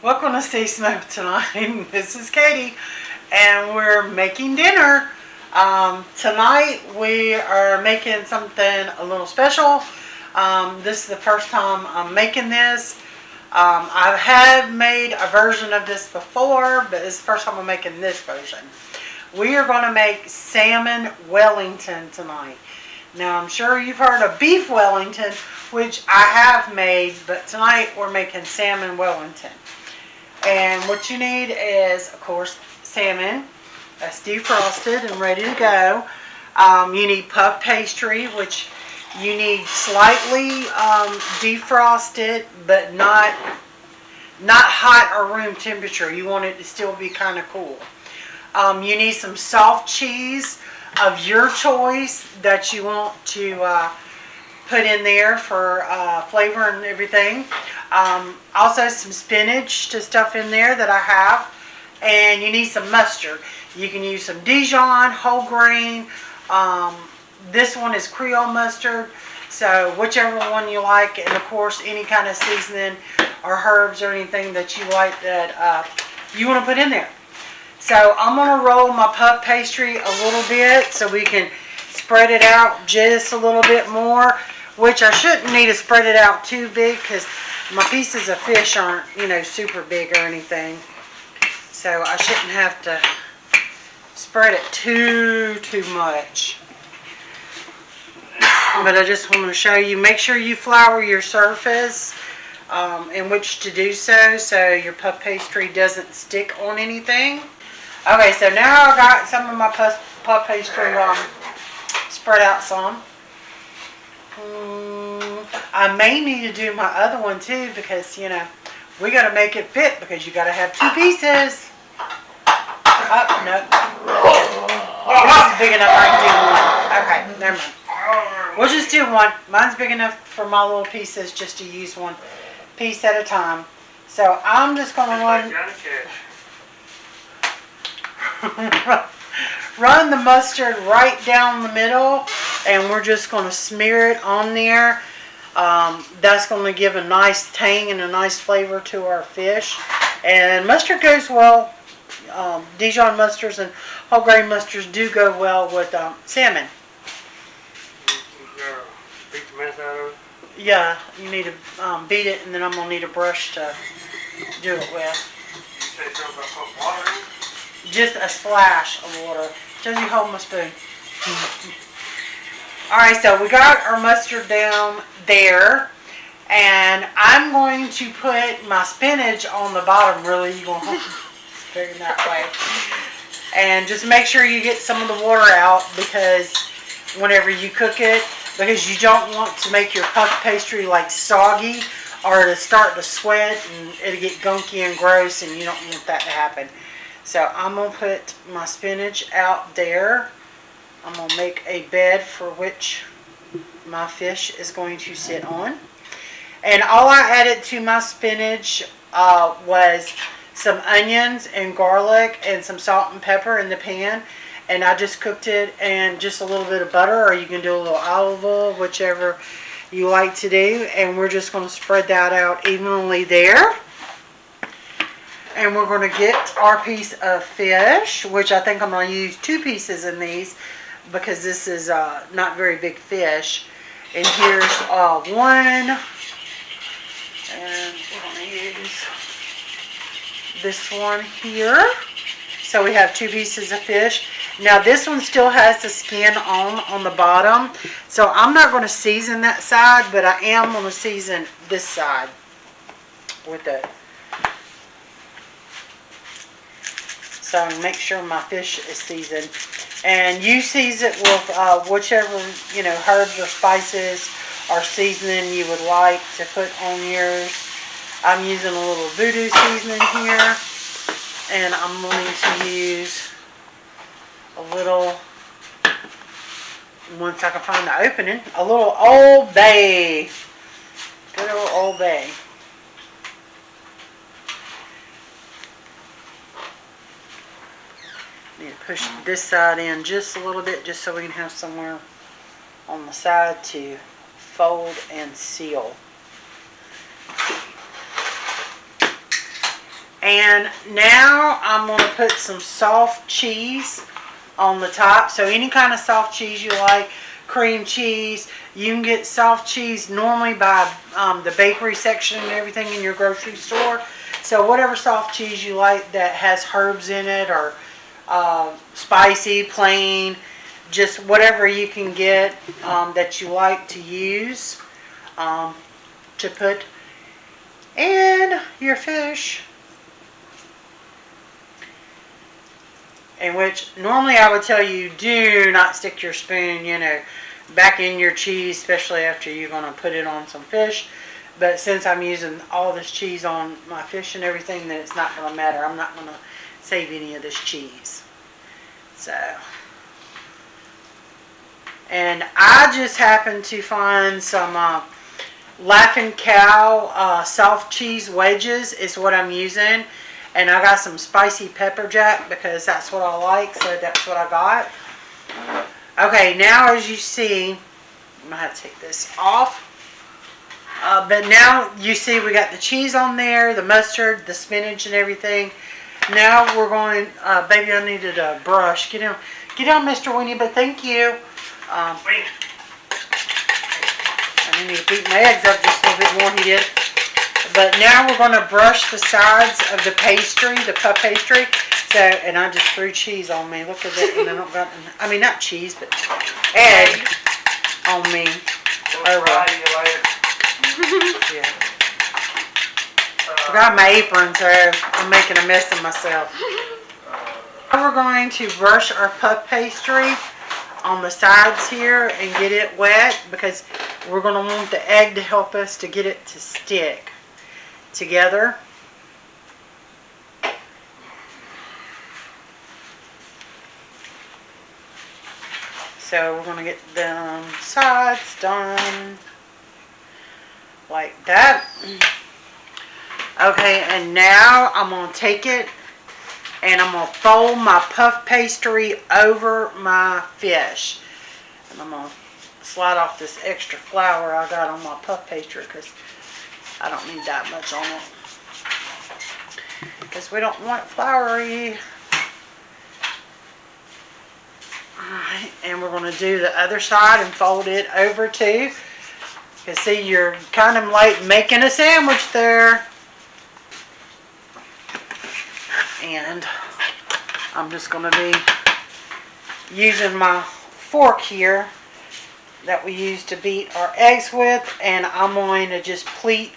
Welcome to Stay Smoked tonight. This is Katie, and we're making dinner. Tonight we are making something a little special. This is the first time I'm making this. I have made a version of this before, but it's the first time I'm making this version. We are going to make Salmon Wellington tonight. Now, I'm sure you've heard of beef Wellington, which I have made, but tonight we're making Salmon Wellington. And what you need is, of course, salmon that's defrosted and ready to go. You need puff pastry, which you need slightly defrosted, but not hot or room temperature. You want it to still be kind of cool. You need some soft cheese of your choice that you want to put in there for flavor and everything. Also some spinach to stuff in there that I have. And you need some mustard. You can use some Dijon, whole grain. This one is Creole mustard. So whichever one you like. And of course any kind of seasoning or herbs or anything that you like that you want to put in there. So I'm going to roll my puff pastry a little bit so we can spread it out just a little bit more, which I shouldn't need to spread it out too big because my pieces of fish aren't, super big or anything. So I shouldn't have to spread it too much. But I just want to show you, make sure you flour your surface in which to do so your puff pastry doesn't stick on anything. Okay, so now I got some of my puff pastry spread out some. I may need to do my other one too because, we got to make it fit because you got to have two pieces. Oh, no. This is big enough I can do one. Okay, never mind. We'll just do one. Mine's big enough for my little pieces just to use one piece at a time. So I'm just going to run the mustard right down the middle, and we're just going to smear it on there. That's going to give a nice tang and a nice flavor to our fish. And mustard goes well. Dijon mustards and whole grain mustards do go well with salmon. Beat the mess out of it? Yeah, you need to beat it, and then I'm going to need a brush to do it with. You say something about putting water in? Just a splash of water. Just you hold my spoon. Alright, so we got our mustard down there. And I'm going to put my spinach on the bottom. Really, you're going to figure that way. And just make sure you get some of the water out because whenever you cook it, because you don't want to make your puff pastry like soggy or to start to sweat and it'll get gunky and gross, and you don't want that to happen. So I'm going to put my spinach out there. I'm going to make a bed for which my fish is going to sit on. And all I added to my spinach was some onions and garlic and some salt and pepper in the pan. And I just cooked it and just a little bit of butter, or you can do a little olive oil, whichever you like to do. And we're just going to spread that out evenly there. And we're going to get our piece of fish, which I think I'm going to use two pieces in these because this is not very big fish. And here's one. And we're going to use this one here. So we have two pieces of fish. Now this one still has the skin on the bottom. So I'm not going to season that side, but I am going to season this side with it. So make sure my fish is seasoned. And you season it with whichever, herbs or spices or seasoning you would like to put on yours. I'm using a little voodoo seasoning here. And I'm going to use a little, once I can find the opening, a little Old Bay. Good old Old Bay. Need to push this side in just a little bit just so we can have somewhere on the side to fold and seal. And now I'm going to put some soft cheese on the top. So any kind of soft cheese you like, cream cheese. You can get soft cheese normally by the bakery section and everything in your grocery store. So whatever soft cheese you like that has herbs in it, or spicy, plain, just whatever you can get that you like to use to put in your fish. In which normally I would tell you, do not stick your spoon, back in your cheese, especially after you're going to put it on some fish. But since I'm using all this cheese on my fish and everything, then it's not going to matter. I'm not going to save any of this cheese. So, and I just happened to find some Laughing Cow soft cheese wedges is what I'm using. And I got some spicy pepper jack because that's what I like, so that's what I got. Okay, now as you see, I'm going to have to take this off. But now you see we got the cheese on there, the mustard, the spinach and everything. Now we're going, baby, I needed a brush. Get down, Mr. Winnie, but thank you. I need to beat my eggs up just a little bit more, he did. But now we're going to brush the sides of the pastry, the puff pastry. So, and I just threw cheese on me. Look at that. And I don't got, I mean, not cheese, but egg on me. Yeah. Forgot my apron, so I'm making a mess of myself. Now we're going to brush our puff pastry on the sides here and get it wet, because we're going to want the egg to help us to get it to stick together. So we're going to get the sides done like that. Okay, and now I'm going to take it and I'm going to fold my puff pastry over my fish. And I'm going to slide off this extra flour I got on my puff pastry because I don't need that much on it, because we don't want it floury. Alright, and we're going to do the other side and fold it over too. You see, you're kind of like making a sandwich there. And I'm just going to be using my fork here that we use to beat our eggs with, and I'm going to just pleat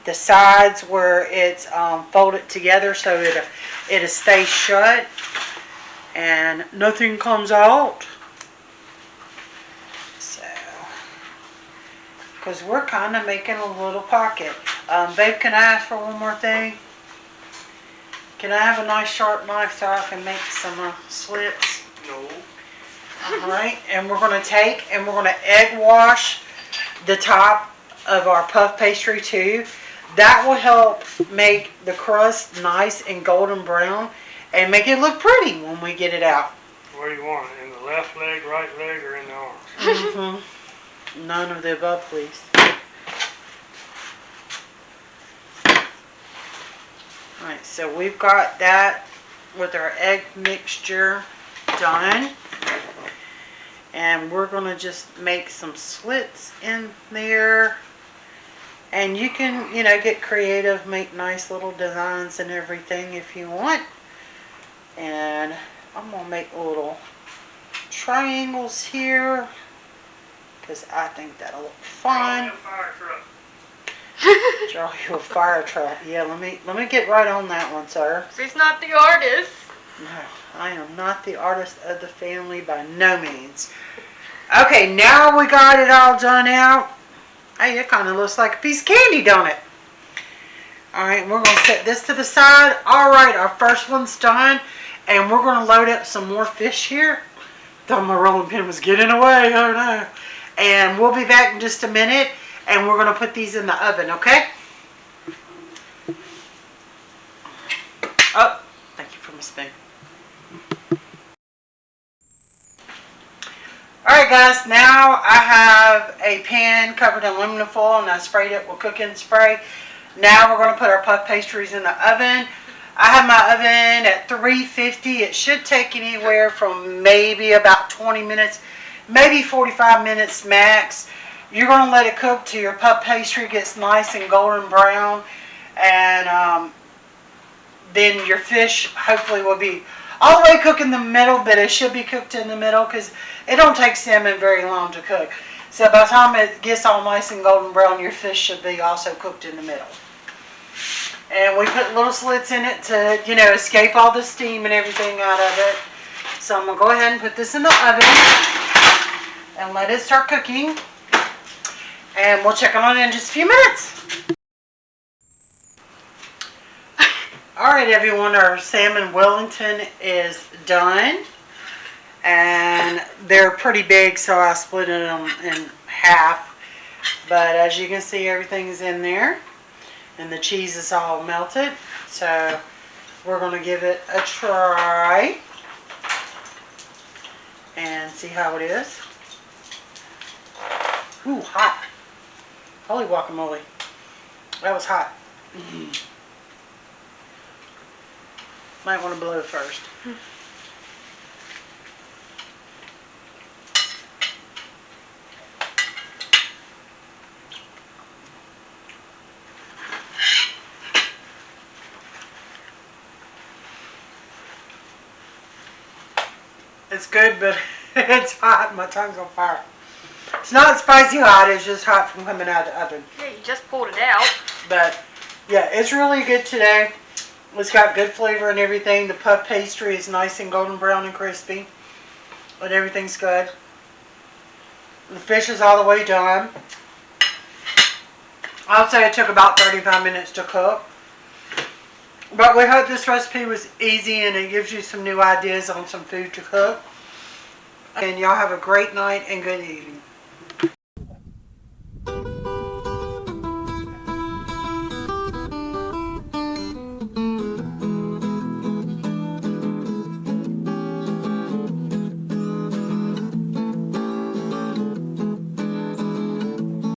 the sides where it's folded together so it'll stay shut and nothing comes out. So, because we're kind of making a little pocket. Babe, can I ask for one more thing? Can I have a nice sharp knife so I can make some slits? No. Alright, and we're going to take and we're going to egg wash the top of our puff pastry too. That will help make the crust nice and golden brown and make it look pretty when we get it out. Where do you want it? In the left leg, right leg, or in the arms? Mm-hmm. None of the above, please. Alright, so we've got that with our egg mixture done. And we're going to just make some slits in there. And you can, get creative, make nice little designs and everything if you want. And I'm going to make little triangles here, because I think that'll look fun. Draw you a fire truck. Yeah, let me get right on that one, sir. She's not the artist. No, I am not the artist of the family by no means. Okay, now we got it all done out. Hey, it kind of looks like a piece of candy, don't it? Alright, we're going to set this to the side. Alright, our first one's done. And we're going to load up some more fish here. Thought my rolling pin was getting away. Oh no. And we'll be back in just a minute. And we're going to put these in the oven, okay? Oh, thank you for my spoon. Alright guys, now I have a pan covered in aluminum foil and I sprayed it with cooking spray. Now we're going to put our puff pastries in the oven. I have my oven at 350. It should take anywhere from maybe about 20 minutes, maybe 45 minutes max. You're going to let it cook till your puff pastry gets nice and golden brown, and then your fish hopefully will be all the way cooked in the middle, but it should be cooked in the middle because it don't take salmon very long to cook. So by the time it gets all nice and golden brown, your fish should be also cooked in the middle. And we put little slits in it to, escape all the steam and everything out of it. So I'm going to go ahead and put this in the oven and let it start cooking. And we'll check on it in just a few minutes. Alright everyone, our Salmon Wellington is done. And they're pretty big, so I split them in half. But as you can see, everything's in there. And the cheese is all melted. So we're going to give it a try. And see how it is. Ooh, hot. Holy guacamole. That was hot. Might want to blow first. It's good, but it's hot. My tongue's on fire. It's not spicy hot. It's just hot from coming out of the oven. Yeah, you just pulled it out. But, yeah, it's really good today. It's got good flavor and everything. The puff pastry is nice and golden brown and crispy. But everything's good. The fish is all the way done. I'll say it took about 35 minutes to cook. But we hope this recipe was easy and it gives you some new ideas on some food to cook. And y'all have a great night and good evening.